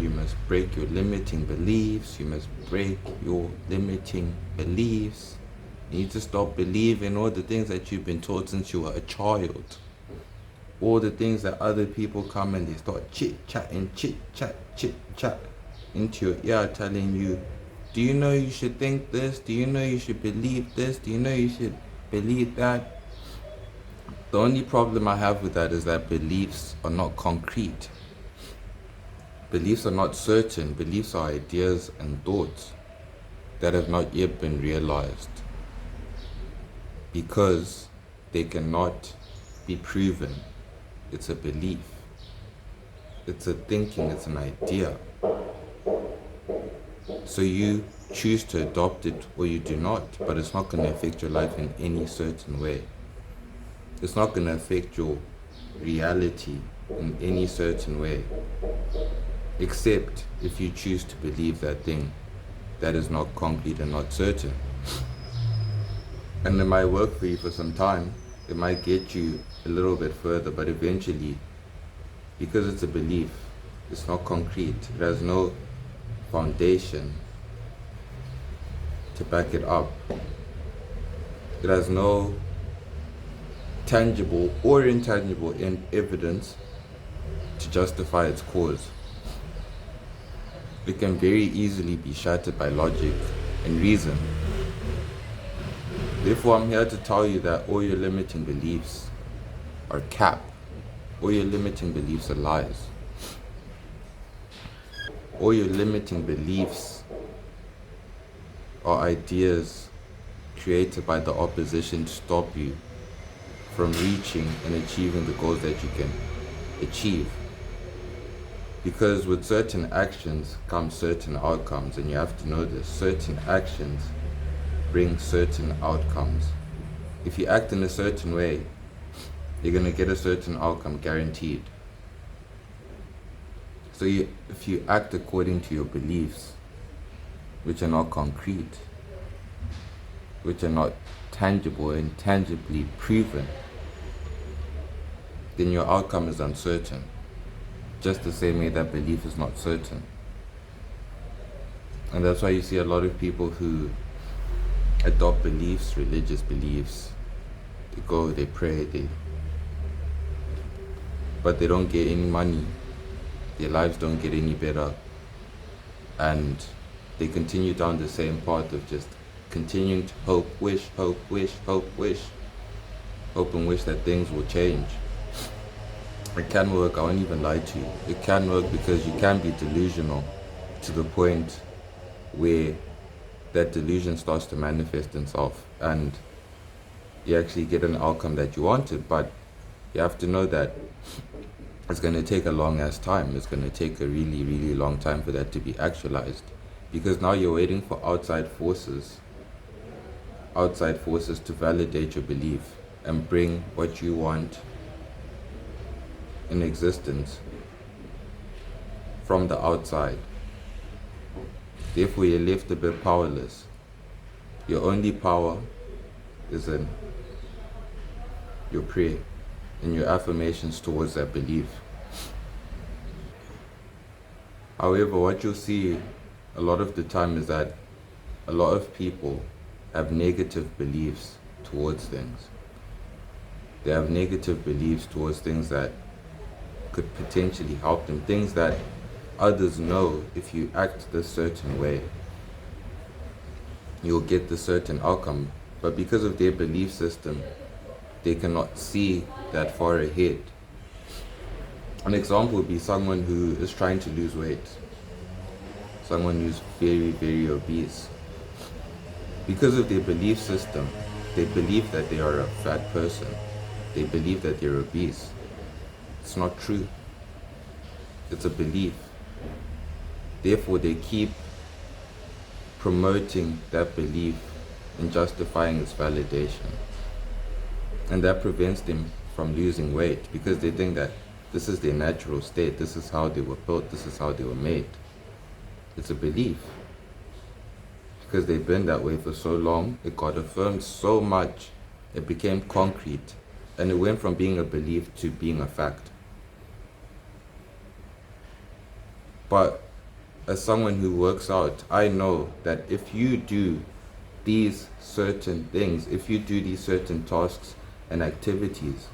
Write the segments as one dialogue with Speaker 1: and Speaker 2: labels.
Speaker 1: you must break your limiting beliefs. You must break your limiting beliefs. You need to stop believing all the things that you've been taught since you were a child. All the things that other people come and they start chit-chat into your ear telling you, do you know you should think this? Do you know you should believe this? Do you know you should believe that? The only problem I have with that is that beliefs are not concrete. Beliefs are not certain. Beliefs are ideas and thoughts that have not yet been realized because they cannot be proven. It's a belief. It's a thinking. It's an idea. So you choose to adopt it or you do not, but it's not going to affect your life in any certain way. It's not going to affect your reality in any certain way, except if you choose to believe that thing that is not concrete and not certain. And it might work for you for some time. It might get you a little bit further, but eventually, because it's a belief, it's not concrete. It has no foundation to back it up. It has no tangible or intangible evidence to justify its cause. It can very easily be shattered by logic and reason. Therefore, I'm here to tell you that all your limiting beliefs are cap. All your limiting beliefs are lies. All your limiting beliefs are ideas created by the opposition to stop you from reaching and achieving the goals that you can achieve. Because with certain actions come certain outcomes, and you have to know this. Certain actions bring certain outcomes. If you act in a certain way, you're going to get a certain outcome guaranteed. So if you act according to your beliefs, which are not concrete, which are not tangible and tangibly proven, then your outcome is uncertain. Just the same way that belief is not certain. And that's why you see a lot of people who adopt beliefs, religious beliefs. They go, they pray, but they don't get any money. Their lives don't get any better. And they continue down the same path of just continuing to hope, wish, hope, wish, hope, wish. Hope and wish that things will change. It can work, I won't even lie to you. It can work because you can be delusional to the point where that delusion starts to manifest itself and you actually get an outcome that you wanted. But you have to know that it's going to take a long ass time. It's going to take a really, really long time for that to be actualized, because now you're waiting for outside forces to validate your belief and bring what you want in existence from the outside. Therefore, you're left a bit powerless. Your only power is in your prayer and your affirmations towards that belief. However, what you'll see a lot of the time is that a lot of people have negative beliefs towards things. They have negative beliefs towards things that could potentially help them, things that others know if you act this certain way, you'll get this certain outcome. But because of their belief system, they cannot see that far ahead. An example would be someone who is trying to lose weight, someone who's very, very obese. Because of their belief system, they believe that they are a fat person. They believe that they're obese. It's not true. It's a belief. Therefore, they keep promoting that belief and justifying its validation. And that prevents them from losing weight, because they think that this is their natural state, this is how they were built, this is how they were made. It's a belief. Because they've been that way for so long, it got affirmed so much, it became concrete, and it went from being a belief to being a fact. But as someone who works out, I know that if you do these certain things, if you do these certain tasks and activities,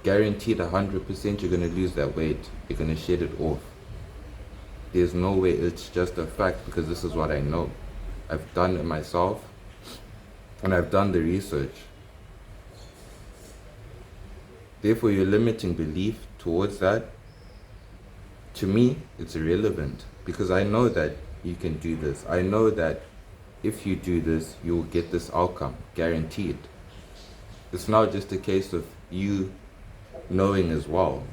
Speaker 1: guaranteed 100% you're going to lose that weight. You're going to shed it off. There's no way. It's just a fact, because this is what I know. I've done it myself, and I've done the research. Therefore, your limiting belief towards that, to me, it's irrelevant, because I know that you can do this. I know that if you do this, you will get this outcome, guaranteed. It's not just a case of you knowing as well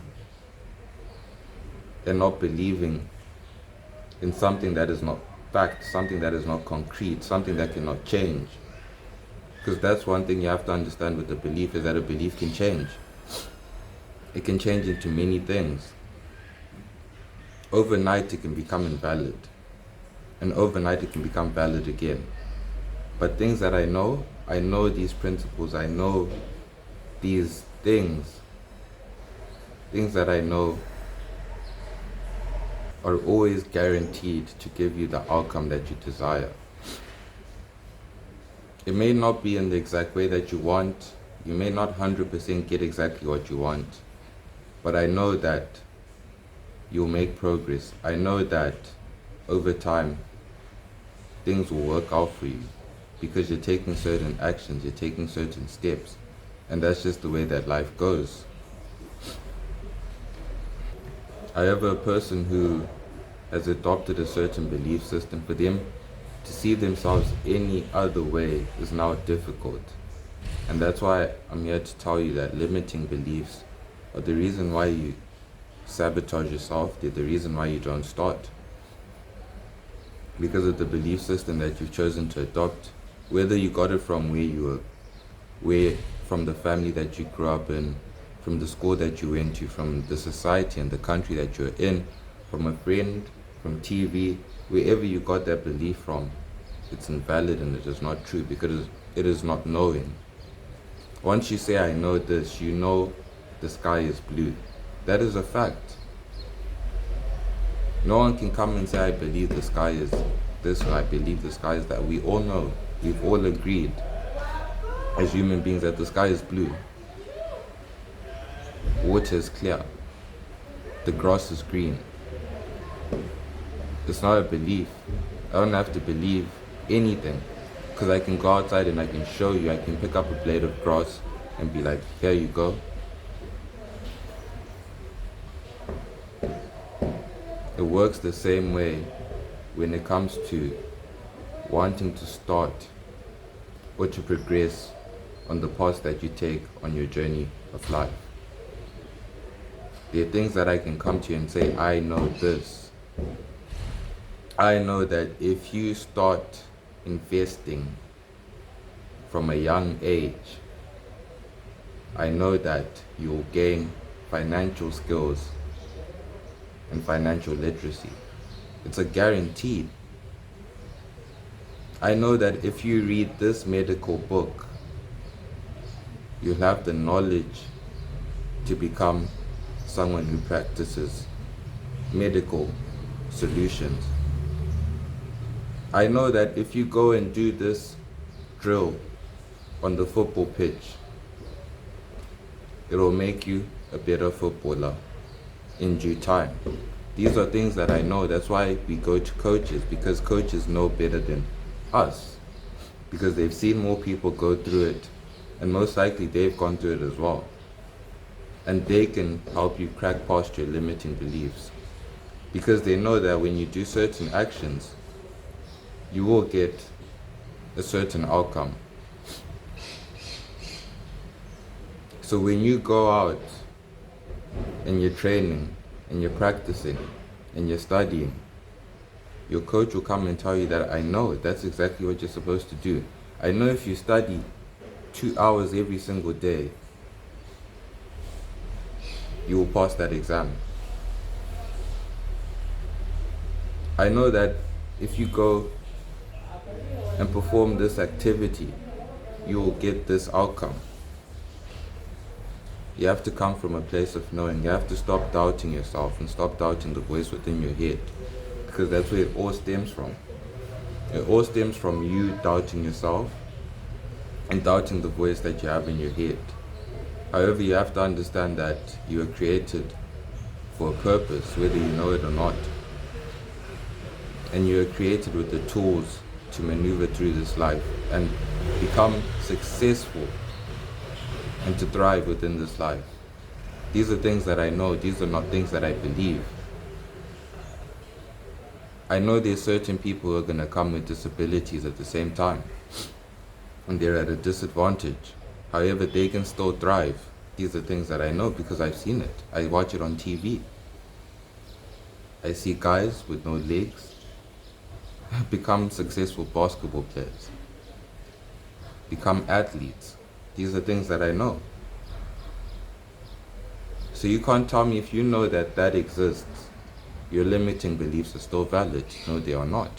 Speaker 1: and not believing in something that is not fact, something that is not concrete, something that cannot change. Because that's one thing you have to understand with a belief, is that a belief can change. It can change into many things. Overnight it can become invalid, and overnight it can become valid again. But things that I know these principles, I know these things that I know are always guaranteed to give you the outcome that you desire. It may not be in the exact way that you want. You may not 100% get exactly what you want. But I know that you'll make progress. I know that over time, things will work out for you, because you're taking certain actions, you're taking certain steps. And that's just the way that life goes. However, a person who has adopted a certain belief system, for them to see themselves any other way is now difficult. And that's why I'm here to tell you that limiting beliefs are the reason why you sabotage yourself. They're the reason why you don't start. Because of the belief system that you've chosen to adopt, whether you got it from from the family that you grew up in, from the school that you went to, from the society and the country that you're in, from a friend, from TV, wherever you got that belief from, it's invalid and it is not true, because it is not knowing. Once you say, I know this, you know the sky is blue. That is a fact. No one can come and say, I believe the sky is this, or I believe the sky is that. We all know, we've all agreed as human beings that the sky is blue. Water is clear. The grass is green. It's not a belief. I don't have to believe anything, because I can go outside and I can show you. I can pick up a blade of grass and be like, here you go. It works the same way when it comes to wanting to start or to progress on the path that you take on your journey of life. There are things that I can come to you and say, I know this. I know that if you start investing from a young age, I know that you'll gain financial skills and financial literacy. It's a guarantee. I know that if you read this medical book, you'll have the knowledge to become someone who practices medical solutions. I know that if you go and do this drill on the football pitch, it will make you a better footballer in due time. These are things that I know. That's why we go to coaches, because coaches know better than us, because they've seen more people go through it, and most likely they've gone through it as well. And they can help you crack past your limiting beliefs, because they know that when you do certain actions, you will get a certain outcome. So when you go out and you're training and you're practicing and you're studying, your coach will come and tell you that, I know that's exactly what you're supposed to do. I know if you study 2 hours every single day, you will pass that exam. I know that if you go and perform this activity, you will get this outcome. You have to come from a place of knowing. You have to stop doubting yourself and stop doubting the voice within your head. because that's where it all stems from. It all stems from you doubting yourself and doubting the voice that you have in your head. However, you have to understand that you were created for a purpose, whether you know it or not. And you are created with the tools to maneuver through this life and become successful and to thrive within this life. These are things that I know. These are not things that I believe. I know there's certain people who are going to come with disabilities at the same time, and they're at a disadvantage. However, they can still thrive. These are things that I know because I've seen it. I watch it on TV. I see guys with no legs become successful basketball players, become athletes. These are things that I know. So you can't tell me, if you know that that exists, your limiting beliefs are still valid. No, they are not.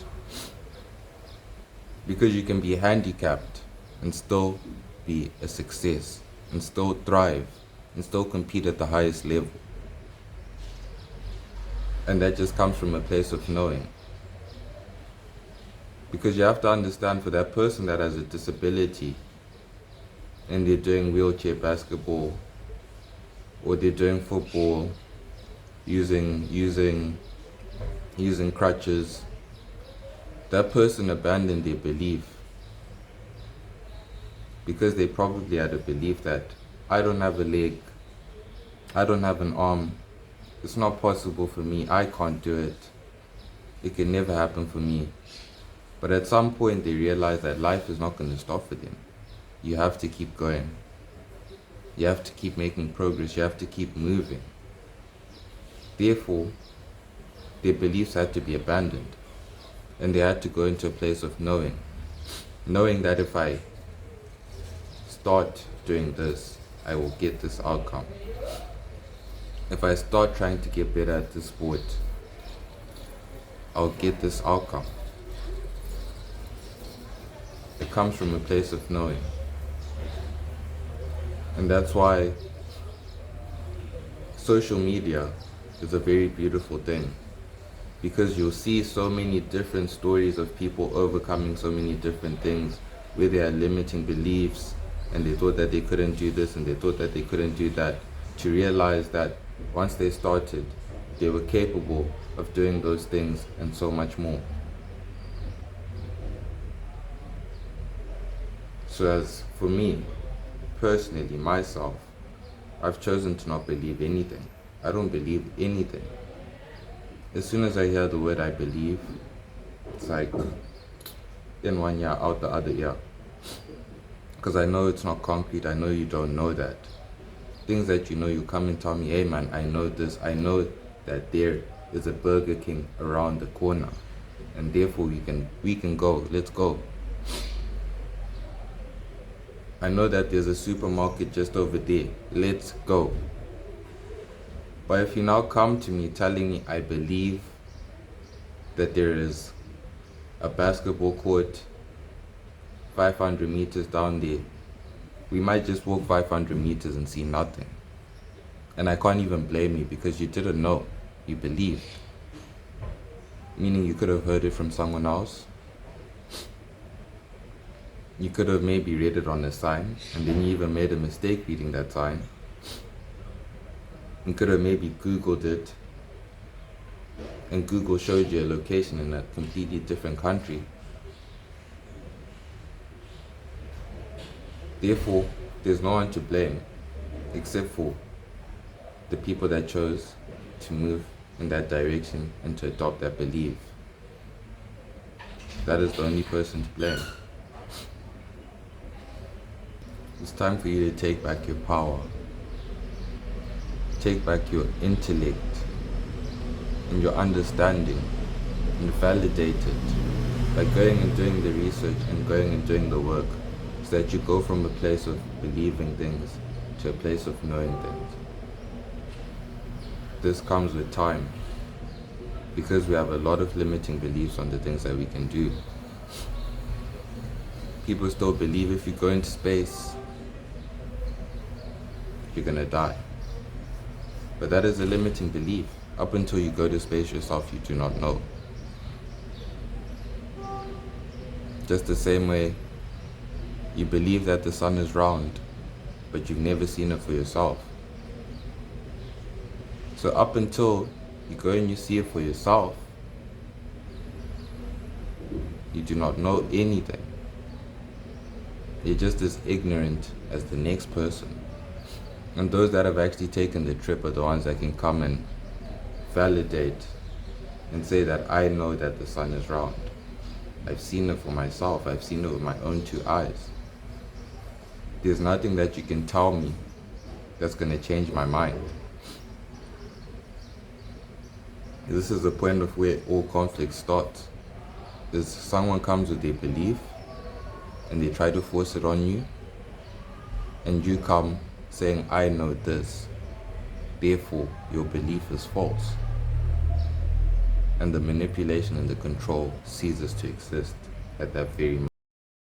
Speaker 1: Because you can be handicapped and still be a success, and still thrive, and still compete at the highest level. And that just comes from a place of knowing. Because you have to understand, for that person that has a disability and they're doing wheelchair basketball, or they're doing football using crutches, that person abandoned their belief because they probably had a belief that I don't have a leg, I don't have an arm, it's not possible for me, I can't do it, it can never happen for me. But at some point they realize that life is not going to stop for them. You have to keep going. You have to keep making progress. You have to keep moving. Therefore, their beliefs had to be abandoned. And they had to go into a place of knowing. Knowing that if I start doing this, I will get this outcome. If I start trying to get better at this sport, I'll get this outcome. It comes from a place of knowing. And that's why social media is a very beautiful thing, because you'll see so many different stories of people overcoming so many different things, where they had limiting beliefs and they thought that they couldn't do this and they thought that they couldn't do that, to realize that once they started, they were capable of doing those things and so much more. So as for me, personally, myself, I've chosen to not believe anything. I don't believe anything. As soon as I hear the word I believe, it's like in one ear, out the other ear. Because I know it's not concrete. I know you don't know that. Things that you know, you come and tell me, hey man, I know this. I know that there is a Burger King around the corner, and therefore we can go. Let's go. I know that there's a supermarket just over there. Let's go. But if you now come to me telling me I believe that there is a basketball court 500 meters down there, we might just walk 500 meters and see nothing. And I can't even blame you, because you didn't know. You believed. Meaning you could have heard it from someone else. You could have maybe read it on a sign, and then you even made a mistake reading that sign. You could have maybe Googled it, and Google showed you a location in a completely different country. Therefore, there's no one to blame except for the people that chose to move in that direction and to adopt that belief. That is the only person to blame. It's time for you to take back your power. Take back your intellect and your understanding, and validate it by going and doing the research and going and doing the work, so that you go from a place of believing things to a place of knowing things. This comes with time, because we have a lot of limiting beliefs on the things that we can do. People still believe if you go into space, you're gonna die. But that is a limiting belief. Up until you go to space yourself, you do not know. Just the same way you believe that the sun is round, but you've never seen it for yourself. So up until you go and you see it for yourself, you do not know anything. You're just as ignorant as the next person. And those that have actually taken the trip are the ones that can come and validate and say that I know that the sun is round. I've seen it for myself. I've seen it with my own 2 eyes. There's nothing that you can tell me that's going to change my mind. This is the point of where all conflict starts. Is someone comes with a belief and they try to force it on you, and you come saying, I know this, therefore your belief is false. And the manipulation and the control ceases to exist at that very moment.